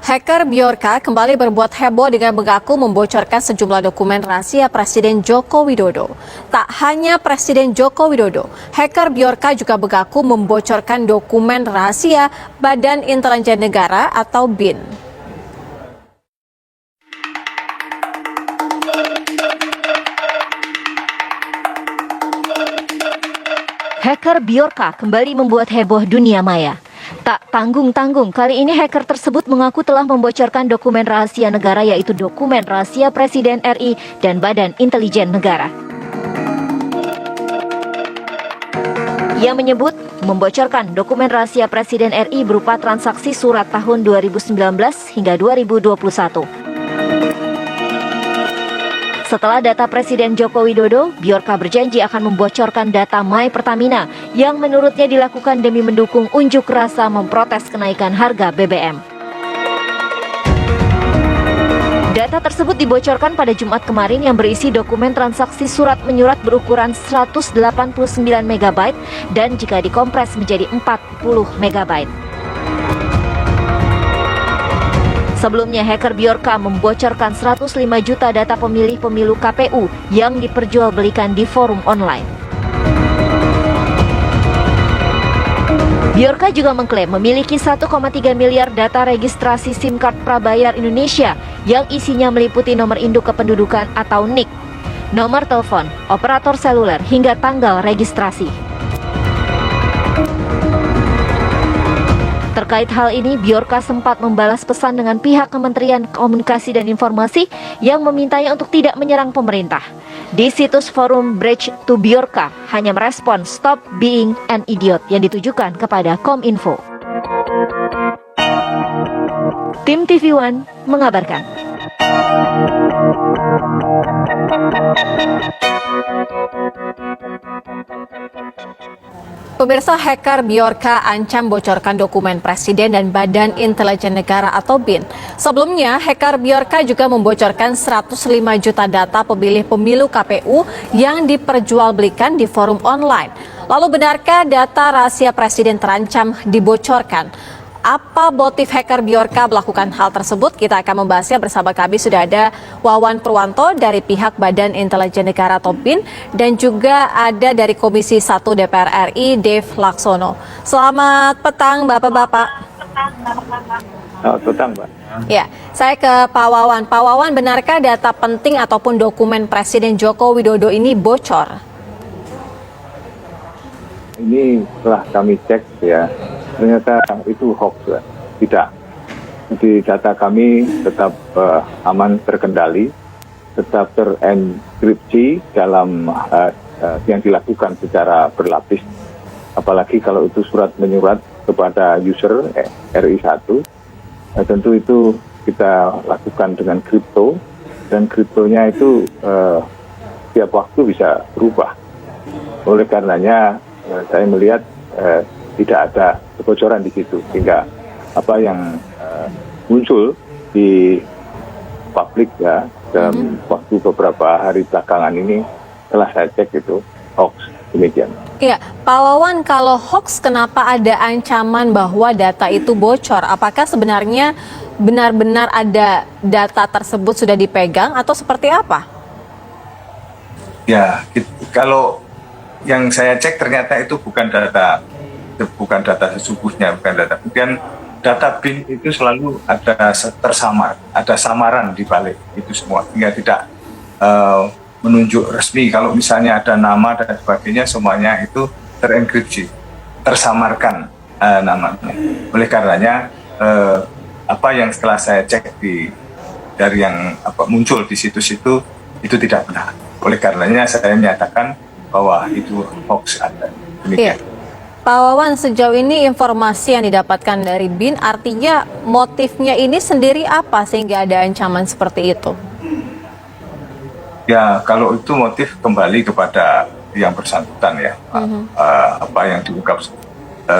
Hacker Bjorka kembali berbuat heboh dengan mengaku membocorkan sejumlah dokumen rahasia Presiden Joko Widodo. Tak hanya Presiden Joko Widodo, hacker Bjorka juga mengaku membocorkan dokumen rahasia Badan Intelijen Negara atau BIN. Hacker Bjorka kembali membuat heboh dunia maya. Tak tanggung-tanggung, kali ini hacker tersebut mengaku telah membocorkan dokumen rahasia negara, yaitu dokumen rahasia Presiden RI dan Badan Intelijen Negara. Ia menyebut membocorkan dokumen rahasia Presiden RI berupa transaksi surat tahun 2019 hingga 2021. Setelah data Presiden Joko Widodo, Bjorka berjanji akan membocorkan data My Pertamina yang menurutnya dilakukan demi mendukung unjuk rasa memprotes kenaikan harga BBM. Data tersebut dibocorkan pada Jumat kemarin yang berisi dokumen transaksi surat menyurat berukuran 189 MB dan jika dikompres menjadi 40 MB. Sebelumnya, hacker Bjorka membocorkan 105 juta data pemilih pemilu KPU yang diperjualbelikan di forum online. Bjorka juga mengklaim memiliki 1,3 miliar data registrasi SIM card prabayar Indonesia yang isinya meliputi nomor induk kependudukan atau NIK, nomor telepon, operator seluler, hingga tanggal registrasi. Terkait hal ini, Bjorka sempat membalas pesan dengan pihak Kementerian Komunikasi dan Informasi yang memintanya untuk tidak menyerang pemerintah. Di situs forum Bridge to Bjorka hanya merespon "Stop being an idiot" yang ditujukan kepada Kominfo. Tim TV One mengabarkan. Pemirsa, hacker Bjorka ancam bocorkan dokumen Presiden dan Badan Intelijen Negara atau BIN. Sebelumnya, hacker Bjorka juga membocorkan 105 juta data pemilih pemilu KPU yang diperjualbelikan di forum online. Lalu benarkah data rahasia Presiden terancam dibocorkan? Apa motif hacker Bjorka melakukan hal tersebut? Kita akan membahasnya bersama kami. Sudah ada Wawan Purwanto dari pihak Badan Intelijen Negara atau BIN dan juga ada dari Komisi 1 DPR RI, Dave Laksono. Selamat petang Bapak-Bapak. Selamat petang, Mbak. Ya, saya ke Pak Wawan. Pak Wawan, benarkah data penting ataupun dokumen Presiden Joko Widodo ini bocor? Ini setelah kami cek ya, ternyata itu hoax ya. Tidak. Di data kami tetap aman terkendali, tetap terenkripsi dalam yang dilakukan secara berlapis. Apalagi kalau itu surat menyurat kepada user RI1, tentu itu kita lakukan dengan kripto, dan kriptonya itu tiap waktu bisa berubah. Oleh karenanya saya melihat tidak ada kebocoran di situ, sehingga apa yang muncul di publik ya dalam waktu beberapa hari belakangan ini telah saya cek itu hoax, demikian. Iya, Pak Wawan, kalau hoax kenapa ada ancaman bahwa data itu bocor? Apakah sebenarnya benar-benar ada data tersebut sudah dipegang atau seperti apa? Ya, kalau yang saya cek ternyata itu bukan data sesungguhnya, bukan data. Kemudian data BIN itu selalu ada tersamar, ada samaran di balik itu semua, hingga tidak menunjuk resmi. Kalau misalnya ada nama dan sebagainya, semuanya itu terenkripsi, tersamarkan namanya. Oleh karenanya apa yang setelah saya cek dari yang muncul di situs itu tidak benar. Oleh karenanya saya menyatakan bahwa itu hoax ada. Demikian. Iya. Pak Wawan, sejauh ini informasi yang didapatkan dari BIN artinya motifnya ini sendiri apa sehingga ada ancaman seperti itu? Ya, kalau itu motif kembali kepada yang bersangkutan ya, apa yang diungkap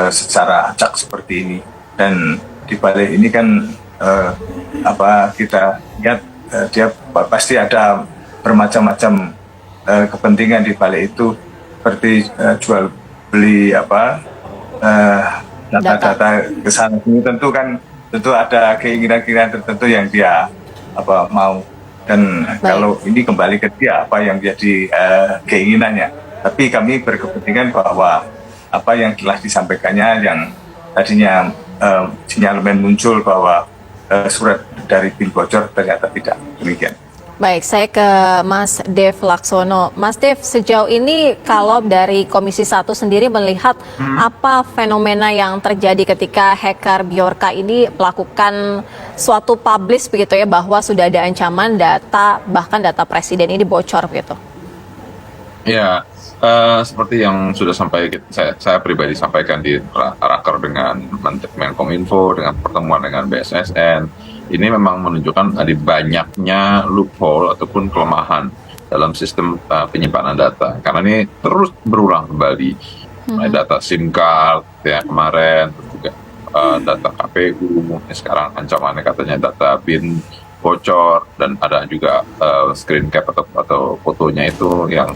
secara acak seperti ini, dan di balik ini kan kita lihat dia pasti ada bermacam-macam kepentingan di balik itu, seperti jual beli data-data kesana sini. Tentu kan tentu ada keinginan-keinginan tertentu yang dia mau, dan kalau ini kembali ke dia apa yang jadi keinginannya. Tapi kami berkepentingan bahwa apa yang telah disampaikannya, yang tadinya sinyalemen muncul bahwa surat dari BIN bocor, ternyata tidak demikian. Baik, saya ke Mas Dev Laksono. Mas Dev, sejauh ini kalau dari Komisi 1 sendiri melihat apa fenomena yang terjadi ketika hacker Bjorka ini melakukan suatu publish begitu ya, bahwa sudah ada ancaman data, bahkan data presiden ini bocor begitu? Ya, seperti yang sudah saya pribadi sampaikan di raker dengan Menkominfo, dengan pertemuan dengan BSSN, ini memang menunjukkan ada banyaknya loophole ataupun kelemahan dalam sistem penyimpanan data. Karena ini terus berulang kembali. Data SIM card ya kemarin, terus juga data KPU, sekarang ancamannya katanya data BIN bocor, dan ada juga screen cap atau fotonya itu yang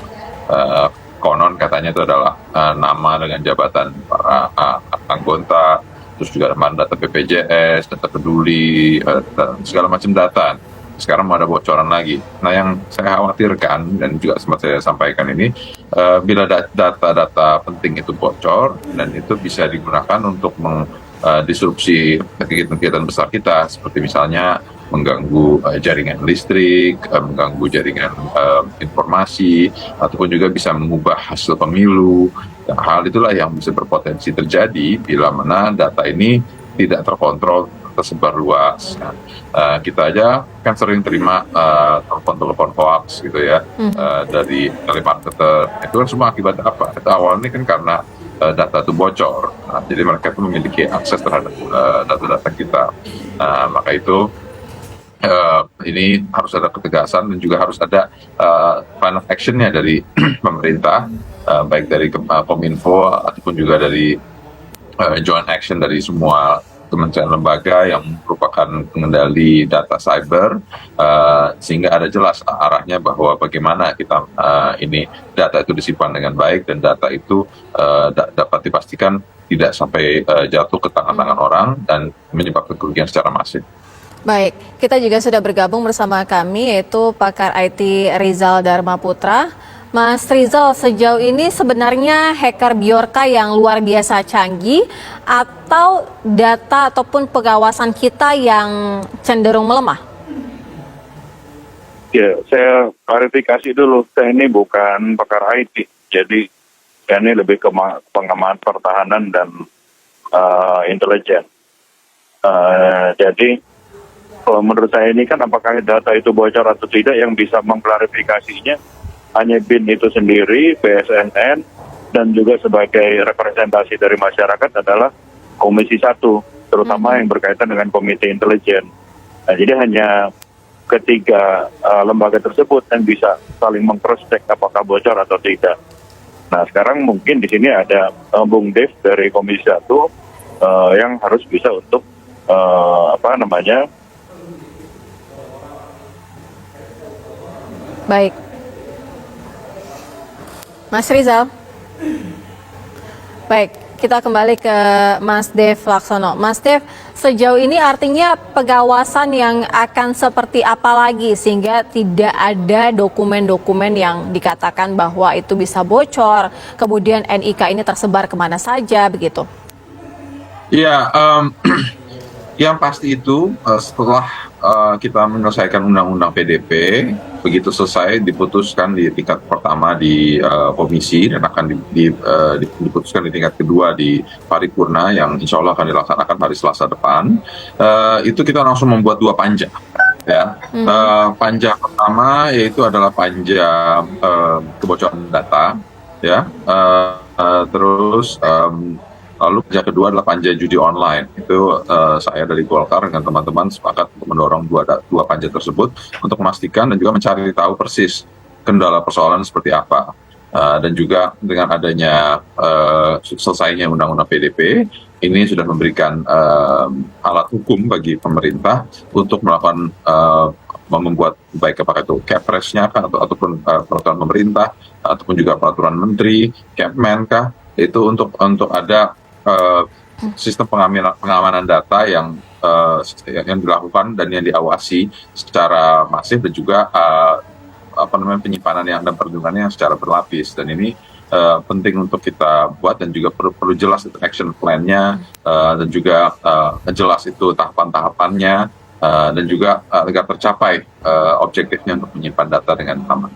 konon katanya itu adalah nama dengan jabatan para anggota, terus juga ada data BPJS, data peduli, segala macam data. Sekarang mau ada bocoran lagi. Nah, yang saya khawatirkan dan juga sempat saya sampaikan ini, bila data-data penting itu bocor dan itu bisa digunakan untuk disrupsi kegiatan-kegiatan besar kita, seperti misalnya mengganggu jaringan listrik, mengganggu jaringan informasi, ataupun juga bisa mengubah hasil pemilu. Hal itulah yang bisa berpotensi terjadi bila mana data ini tidak terkontrol, tersebar luas. Kita aja kan sering terima telepon-telepon hoax gitu ya, dari telemarketer. Itu kan semua akibat apa? Itu awalnya kan karena data itu bocor. Jadi mereka itu memiliki akses terhadap data-data kita. Maka itu ini harus ada ketegasan dan juga harus ada plan of action-nya dari pemerintah, baik dari Kominfo ataupun juga dari joint action dari semua kementerian lembaga yang merupakan pengendali data cyber, sehingga ada jelas arahnya bahwa bagaimana kita ini data itu disimpan dengan baik dan data itu dapat dipastikan tidak sampai jatuh ke tangan-tangan orang dan menyebabkan kerugian secara masif. Baik, kita juga sudah bergabung bersama kami yaitu pakar IT Rizal Dharma Putra. Mas Rizal, sejauh ini sebenarnya hacker Bjorka yang luar biasa canggih atau data ataupun pengawasan kita yang cenderung melemah? Ya, saya klarifikasi dulu. Saya ini bukan pakar IT. Jadi, saya ini lebih ke pengamat pertahanan dan intelijen. Jadi, kalau menurut saya ini kan apakah data itu bocor atau tidak, yang bisa mengklarifikasinya hanya BIN itu sendiri, BSSN, dan juga sebagai representasi dari masyarakat adalah Komisi 1, terutama yang berkaitan dengan Komite Intelijen. Nah, jadi hanya ketiga lembaga tersebut yang bisa saling meng-cross-check apakah bocor atau tidak. Nah, sekarang mungkin di sini ada Bung Dev dari Komisi 1 yang harus bisa untuk Baik. Mas Rizal. Baik, kita kembali ke Mas Dev Laksono. Mas Dev, sejauh ini artinya pengawasan yang akan seperti apa lagi sehingga tidak ada dokumen-dokumen yang dikatakan bahwa itu bisa bocor, kemudian NIK ini tersebar kemana saja, begitu? Ya, yang pasti itu setelah kita menyelesaikan undang-undang PDP, begitu selesai diputuskan di tingkat pertama di komisi dan akan diputuskan di tingkat kedua di paripurna yang insya Allah akan dilaksanakan hari Selasa depan, itu kita langsung membuat 2 panja. Ya, panja pertama yaitu adalah panja kebocoran data, ya, terus lalu panja kedua adalah panja judi online. Itu saya dari Golkar dengan teman-teman sepakat untuk mendorong dua panja tersebut untuk memastikan dan juga mencari tahu persis kendala persoalan seperti apa. Dan juga dengan adanya selesainya undang-undang PDP, ini sudah memberikan alat hukum bagi pemerintah untuk melakukan membuat baik apakah itu Kepres-nya kah ataupun peraturan pemerintah ataupun juga peraturan menteri, Kepmen kah, itu untuk ada sistem pengamanan data yang yang dilakukan dan yang diawasi secara masif, dan juga penyimpanan yang dan perlindungannya yang secara berlapis. Dan ini penting untuk kita buat, dan juga perlu jelas itu action plan-nya, dan juga jelas itu tahapan-tahapannya, dan juga agar tercapai objektifnya untuk menyimpan data dengan aman.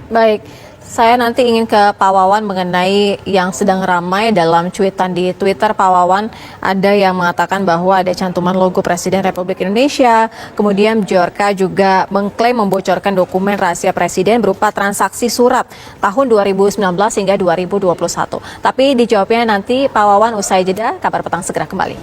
Baik, saya nanti ingin ke Pak Wawan mengenai yang sedang ramai dalam cuitan di Twitter. Pak Wawan, ada yang mengatakan bahwa ada cantuman logo Presiden Republik Indonesia, kemudian Bjorka juga mengklaim membocorkan dokumen rahasia Presiden berupa transaksi surat tahun 2019 hingga 2021. Tapi dijawabnya nanti Pak Wawan usai jeda. Kabar Petang segera kembali.